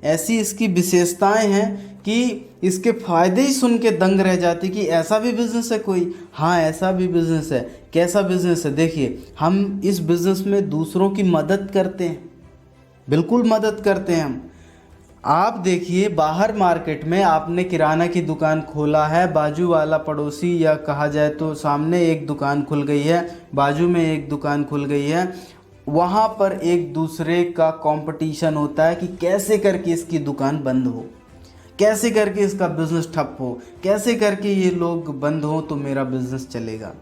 ऐसी इसकी विशेषताएं हैं कि इसके फायदे ही सुन के दंग रह जाती कि ऐसा भी बिजनेस है कोई। हाँ, ऐसा भी बिजनेस है। कैसा बिजनेस है? देखिए, हम इस बिजनेस में दूसरों की मदद करते हैं, बिल्कुल मदद करते हैं हम। आप देखिए, बाहर मार्केट में आपने किराना की दुकान खोला है, बाजू वाला पड़ोसी या कहा जाए तो सामने एक दुकान खुल गई है, बाजू में एक दुकान खुल गई है, वहाँ पर एक दूसरे का कंपटीशन होता है कि कैसे करके इसकी दुकान बंद हो, कैसे करके इसका बिजनेस ठप हो, कैसे करके ये लोग बंद हो तो मेरा बिजनेस चलेगा।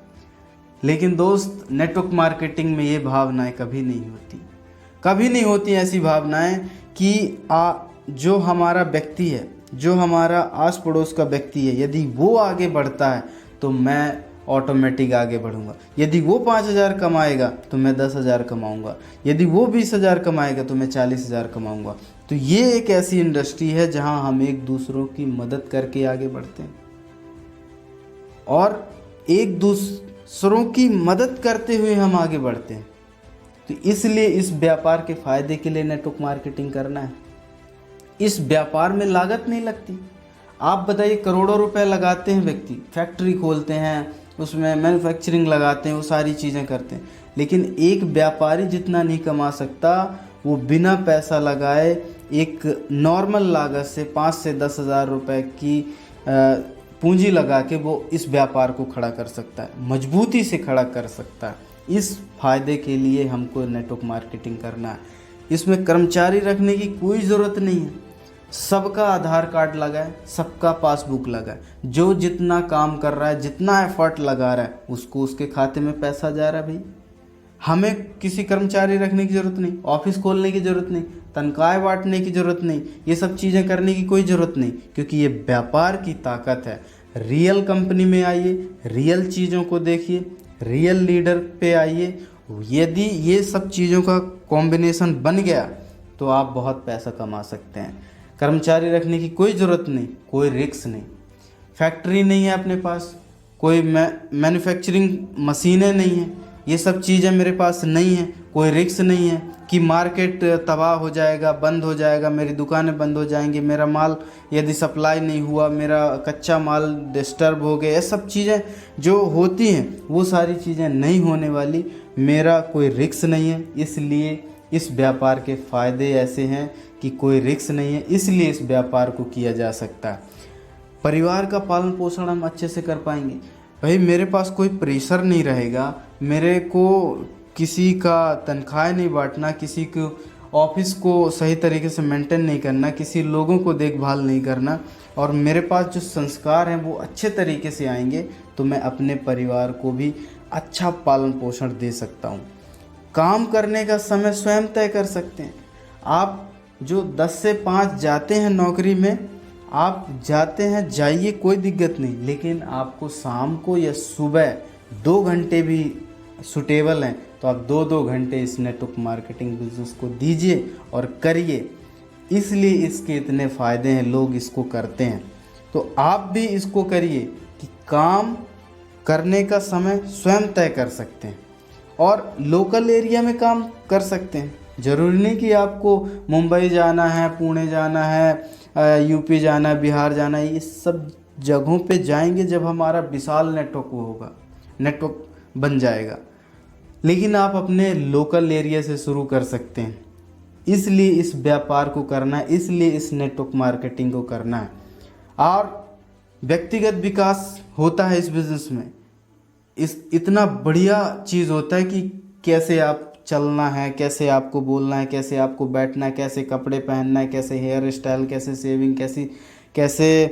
लेकिन दोस्त, नेटवर्क मार्केटिंग में ये भावनाएं कभी नहीं होती, कभी नहीं होती ऐसी भावनाएं कि जो हमारा व्यक्ति है, जो हमारा आस पड़ोस का व्यक्ति है, यदि वो आगे बढ़ता है तो मैं ऑटोमेटिक आगे बढ़ूंगा। यदि वो 5,000 कमाएगा तो मैं 10,000 कमाऊंगा, यदि वो 20,000 कमाएगा तो मैं 40,000 कमाऊंगा। तो ये एक ऐसी इंडस्ट्री है जहां हम एक दूसरों की मदद करके आगे बढ़ते हैं और एक दूसरों की मदद करते हुए हम आगे बढ़ते हैं। तो इसलिए इस व्यापार के फायदे के लिए नेटवर्क मार्केटिंग करना है। इस व्यापार में लागत नहीं लगती। आप बताइए, करोड़ों रुपए लगाते हैं व्यक्ति, फैक्ट्री खोलते हैं, उसमें मैन्युफैक्चरिंग लगाते हैं, वो सारी चीज़ें करते हैं, लेकिन एक व्यापारी जितना नहीं कमा सकता वो बिना पैसा लगाए एक नॉर्मल लागत से 5 से 10,000 रुपये की पूंजी लगा के वो इस व्यापार को खड़ा कर सकता है, मजबूती से खड़ा कर सकता है। इस फायदे के लिए हमको नेटवर्क मार्केटिंग करना है। इसमें कर्मचारी रखने की कोई ज़रूरत नहीं है, सबका आधार कार्ड लगा है, सबका पासबुक लगा है, जो जितना काम कर रहा है, जितना एफर्ट लगा रहा है, उसको उसके खाते में पैसा जा रहा है। भाई, हमें किसी कर्मचारी रखने की ज़रूरत नहीं, ऑफिस खोलने की ज़रूरत नहीं, तनख्वाहें बांटने की ज़रूरत नहीं, ये सब चीज़ें करने की कोई ज़रूरत नहीं, क्योंकि ये व्यापार की ताकत है। रियल कंपनी में आइए, रियल चीज़ों को देखिए, रियल लीडर पे आइए। यदि ये सब चीज़ों का कॉम्बिनेशन बन गया तो आप बहुत पैसा कमा सकते हैं। कर्मचारी रखने की कोई ज़रूरत नहीं, कोई रिस्क नहीं, फैक्ट्री नहीं है अपने पास, कोई मैन्युफैक्चरिंग मशीनें नहीं हैं, ये सब चीज़ें मेरे पास नहीं है, कोई रिस्क नहीं है कि मार्केट तबाह हो जाएगा, बंद हो जाएगा, मेरी दुकानें बंद हो जाएंगी, मेरा माल यदि सप्लाई नहीं हुआ, मेरा कच्चा माल डिस्टर्ब हो गया, ये सब चीज़ें जो होती हैं वो सारी चीज़ें नहीं होने वाली। मेरा कोई रिस्क नहीं है, इसलिए इस व्यापार के फ़ायदे ऐसे हैं कि कोई रिस्क नहीं है, इसलिए इस व्यापार को किया जा सकता है। परिवार का पालन पोषण हम अच्छे से कर पाएंगे। भाई, मेरे पास कोई प्रेशर नहीं रहेगा, मेरे को किसी का तनख्वाह नहीं बांटना, किसी को ऑफिस को सही तरीके से मेंटेन नहीं करना, किसी लोगों को देखभाल नहीं करना, और मेरे पास जो संस्कार हैं वो अच्छे तरीके से आएंगे तो मैं अपने परिवार को भी अच्छा पालन पोषण दे सकता हूँ। काम करने का समय स्वयं तय कर सकते हैं। आप जो 10 से 5 जाते हैं नौकरी में, आप जाते हैं, जाइए, कोई दिक्कत नहीं, लेकिन आपको शाम को या सुबह 2 घंटे भी सुटेबल हैं तो आप 2-2 घंटे इस नेटवर्क मार्केटिंग बिजनेस को दीजिए और करिए। इसलिए इसके इतने फ़ायदे हैं, लोग इसको करते हैं, तो आप भी इसको करिए कि काम करने का समय स्वयं तय कर सकते हैं और लोकल एरिया में काम कर सकते हैं। ज़रूरी नहीं कि आपको मुंबई जाना है, पुणे जाना है, यूपी जाना है, बिहार जाना है। ये सब जगहों पे जाएंगे जब हमारा विशाल नेटवर्क होगा, नेटवर्क बन जाएगा, लेकिन आप अपने लोकल एरिया से शुरू कर सकते हैं। इसलिए इस व्यापार को करना है, इसलिए इस नेटवर्क मार्केटिंग को करना है। और व्यक्तिगत विकास होता है इस बिज़नेस में, इतना बढ़िया चीज़ होता है कि कैसे आप चलना है, कैसे आपको बोलना है, कैसे आपको बैठना है, कैसे कपड़े पहनना है, कैसे हेयर स्टाइल, कैसे सेविंग, कैसे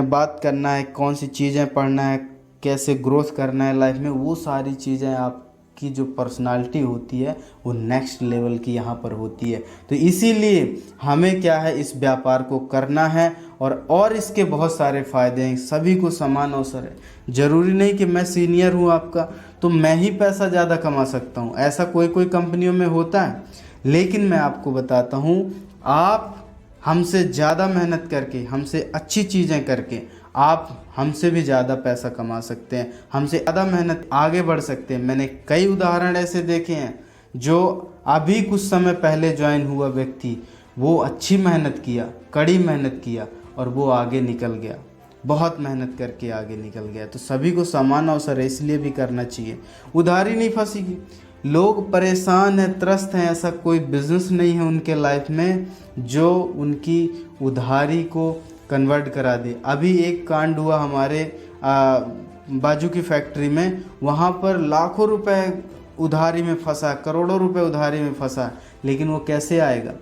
बात करना है, कौन सी चीज़ें पढ़ना है, कैसे ग्रोथ करना है लाइफ में, वो सारी चीज़ें आपकी जो पर्सनालिटी होती है वो नेक्स्ट लेवल की यहाँ पर होती है। तो इसीलिए हमें क्या है, इस व्यापार को करना है और इसके बहुत सारे फ़ायदे हैं, सभी को समान अवसर है। ज़रूरी नहीं कि मैं सीनियर हूँ आपका तो मैं ही पैसा ज़्यादा कमा सकता हूँ, ऐसा कोई कंपनियों में होता है। लेकिन मैं आपको बताता हूँ, आप हमसे ज़्यादा मेहनत करके, हमसे अच्छी चीज़ें करके आप हमसे भी ज़्यादा पैसा कमा सकते हैं, हमसे ज़्यादा मेहनत आगे बढ़ सकते हैं। मैंने कई उदाहरण ऐसे देखे हैं, जो अभी कुछ समय पहले ज्वाइन हुआ व्यक्ति, वो अच्छी मेहनत किया, कड़ी मेहनत किया और वो आगे निकल गया, बहुत मेहनत करके आगे निकल गया। तो सभी को समान अवसर है, इसलिए भी करना चाहिए। उधारी नहीं फंसेगी। लोग परेशान हैं, त्रस्त हैं, ऐसा कोई बिजनेस नहीं है उनके लाइफ में जो उनकी उधारी को कन्वर्ट करा दे। अभी एक कांड हुआ हमारे बाजू की फैक्ट्री में, वहाँ पर लाखों रुपए उधारी में फंसा, करोड़ों रुपए उधारी में फंसा, लेकिन वो कैसे आएगा।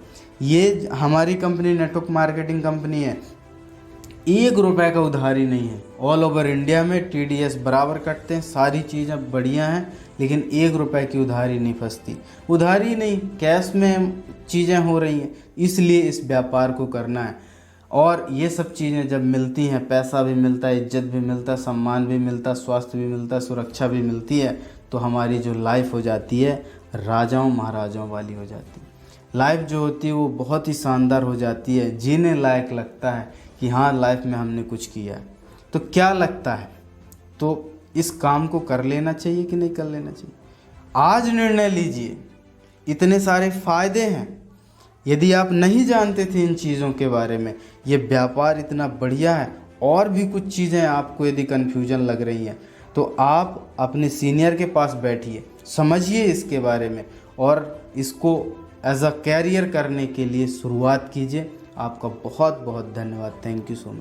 ये हमारी कंपनी नेटवर्क मार्केटिंग कंपनी है, 1 रुपए का उधारी नहीं है। ऑल ओवर इंडिया में TDS बराबर कटते हैं, सारी चीज़ें बढ़िया हैं, लेकिन 1 रुपए की उधारी नहीं फंसती। उधारी नहीं, कैश में चीज़ें हो रही हैं, इसलिए इस व्यापार को करना है। और ये सब चीज़ें जब मिलती हैं, पैसा भी मिलता है, इज्जत भी मिलता है, सम्मान भी मिलता है, स्वास्थ्य भी मिलता है, सुरक्षा भी मिलती है, तो हमारी जो लाइफ हो जाती है राजाओं महाराजाओं वाली हो जाती है। लाइफ जो होती है वो बहुत ही शानदार हो जाती है, जीने लायक लगता है कि हाँ लाइफ में हमने कुछ किया है। तो क्या लगता है, तो इस काम को कर लेना चाहिए कि नहीं कर लेना चाहिए? आज निर्णय लीजिए, इतने सारे फायदे हैं। यदि आप नहीं जानते थे इन चीज़ों के बारे में, ये व्यापार इतना बढ़िया है, और भी कुछ चीज़ें आपको यदि कन्फ्यूजन लग रही हैं तो आप अपने सीनियर के पास बैठिए, समझिए इसके बारे में और इसको एज अ कैरियर करने के लिए शुरुआत कीजिए। आपका बहुत बहुत धन्यवाद। Thank you so much.